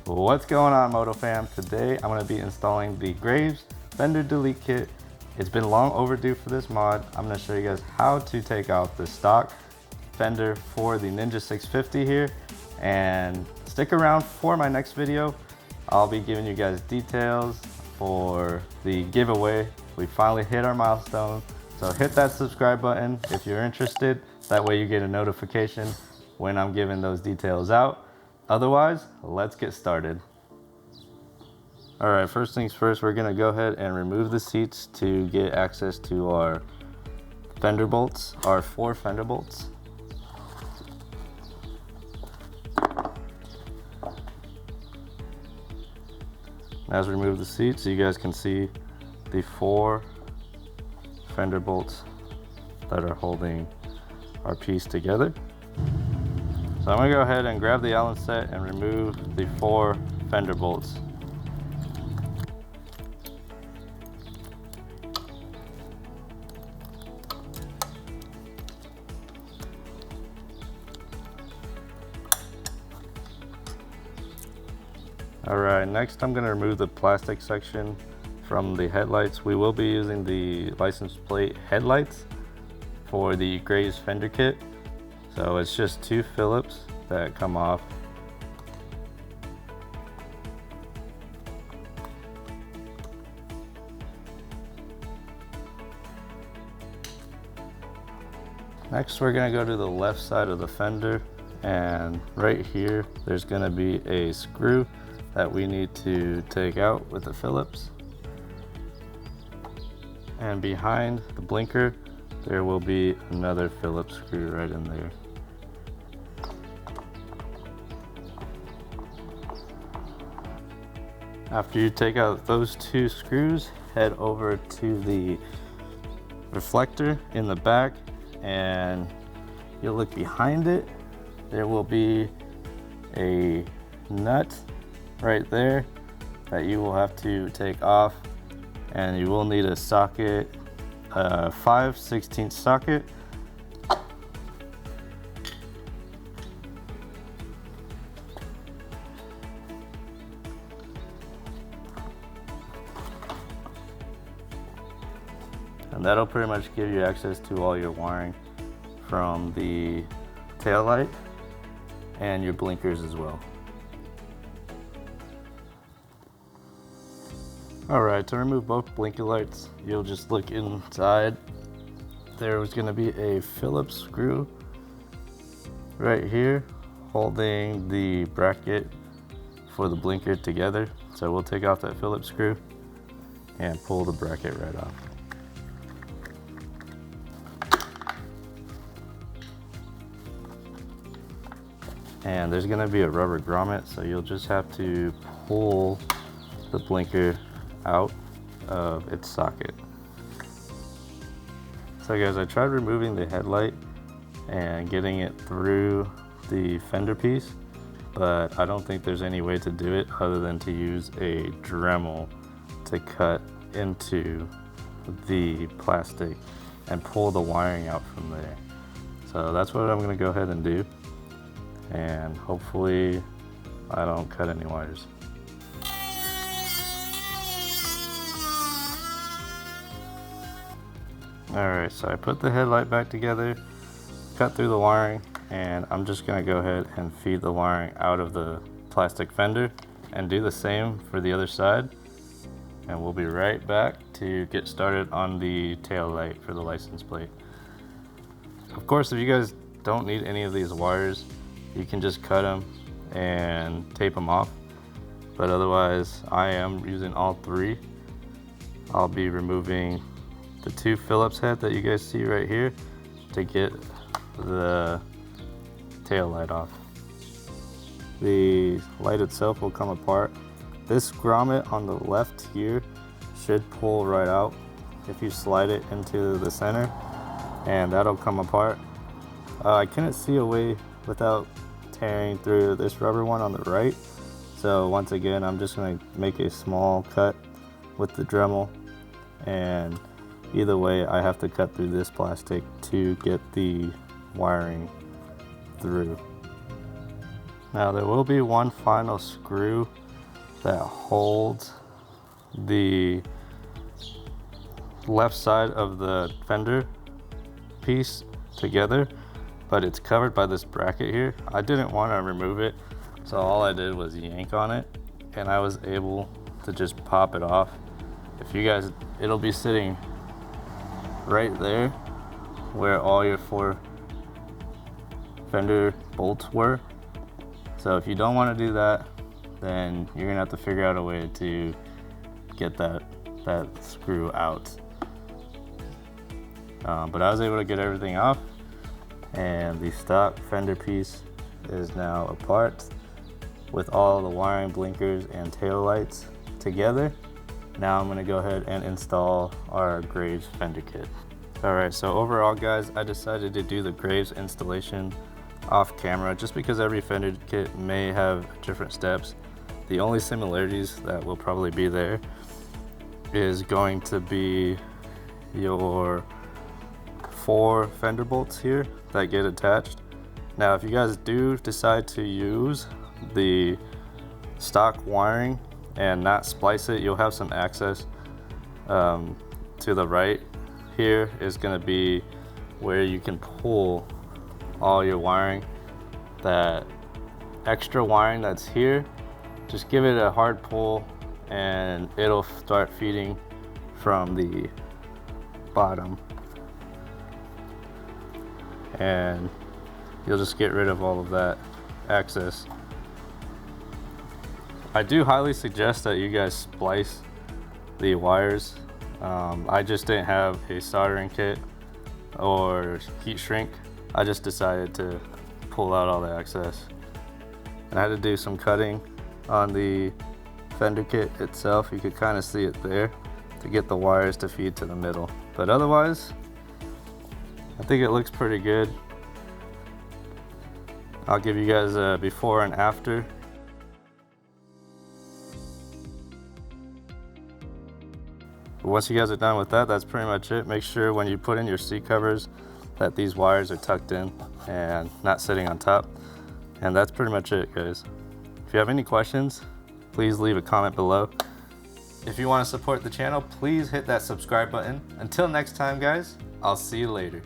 What's going on, Moto fam? Today I'm going to be installing the Graves Fender Delete Kit. It's been long overdue for this mod. I'm going to show you guys how to take out the stock Fender for the Ninja 650 here, and stick around for my next video. I'll be giving you guys details for the giveaway. We finally hit our milestone, so hit that subscribe button if you're interested. That way you get a notification when I'm giving those details out. Otherwise, let's get started. All right, first things first, we're gonna go ahead and remove the seats to get access to our Fender bolts, our 4 Fender bolts. As we remove the seats, so you guys can see the 4 Fender bolts that are holding our piece together. So I'm gonna go ahead and grab the Allen set and remove the 4 Fender bolts. Alright, next I'm gonna remove the plastic section from the headlights. We will be using the license plate headlights for the Graves Fender kit. So it's just 2 Phillips that come off. Next we're going to go to the left side of the fender, and right here there's going to be a screw that we need to take out with the Phillips. And behind the blinker there will be another Phillips screw right in there. After you take out those 2 screws, head over to the reflector in the back, and you'll look behind it. There will be a nut right there that you will have to take off, and you will need a socket, 5/16 socket. And that'll pretty much give you access to all your wiring from the tail light and your blinkers as well. Alright, to remove both blinker lights, you'll just look inside. There was going to be a Phillips screw right here holding the bracket for the blinker together. So we'll take off that Phillips screw and pull the bracket right off. And there's going to be a rubber grommet, so you'll just have to pull the blinker out of its socket. So guys, I tried removing the headlight and getting it through the fender piece, but I don't think there's any way to do it other than to use a Dremel to cut into the plastic and pull the wiring out from there. So that's what I'm going to go ahead and do, and hopefully I don't cut any wires. Alright, so I put the headlight back together, cut through the wiring, and I'm just going to go ahead and feed the wiring out of the plastic fender and do the same for the other side. And we'll be right back to get started on the tail light for the license plate. Of course, if you guys don't need any of these wires, you can just cut them and tape them off. But otherwise, I am using all 3. I'll be removing the 2 Phillips head that you guys see right here to get the tail light off. The light itself will come apart. This grommet on the left here should pull right out if you slide it into the center, and that'll come apart. I couldn't see a way without tearing through this rubber one on the right, so once again I'm just going to make a small cut with the Dremel and either way I have to cut through this plastic to get the wiring through. Now there will be one final screw that holds the left side of the fender piece together, but it's covered by this bracket here. I didn't want to remove it, so all I did was yank on it and I was able to just pop it off. If you guys, it'll be sitting right there where all your 4 Fender bolts were. So if you don't want to do that, then you're gonna have to figure out a way to get that screw out. But I was able to get everything off, and the stock Fender piece is now apart with all the wiring, blinkers, and tail lights together. Now I'm gonna go ahead and install our Graves Fender kit. Alright, so overall guys, I decided to do the Graves installation off camera just because every Fender kit may have different steps. The only similarities that will probably be there is going to be your 4 Fender bolts here that get attached. Now if you guys do decide to use the stock wiring and not splice it, you'll have some access to the right. Here is going to be where you can pull all your wiring. That extra wiring that's here, just give it a hard pull and it'll start feeding from the bottom, and you'll just get rid of all of that excess. I do highly suggest that you guys splice the wires. I just didn't have a soldering kit or heat shrink. I just decided to pull out all the excess. And I had to do some cutting on the Fender kit itself. You could kind of see it there to get the wires to feed to the middle. But otherwise, I think it looks pretty good. I'll give you guys a before and after. But once you guys are done with that, that's pretty much it. Make sure when you put in your seat covers that these wires are tucked in and not sitting on top. And that's pretty much it, guys. If you have any questions, please leave a comment below. If you want to support the channel, please hit that subscribe button. Until next time, guys, I'll see you later.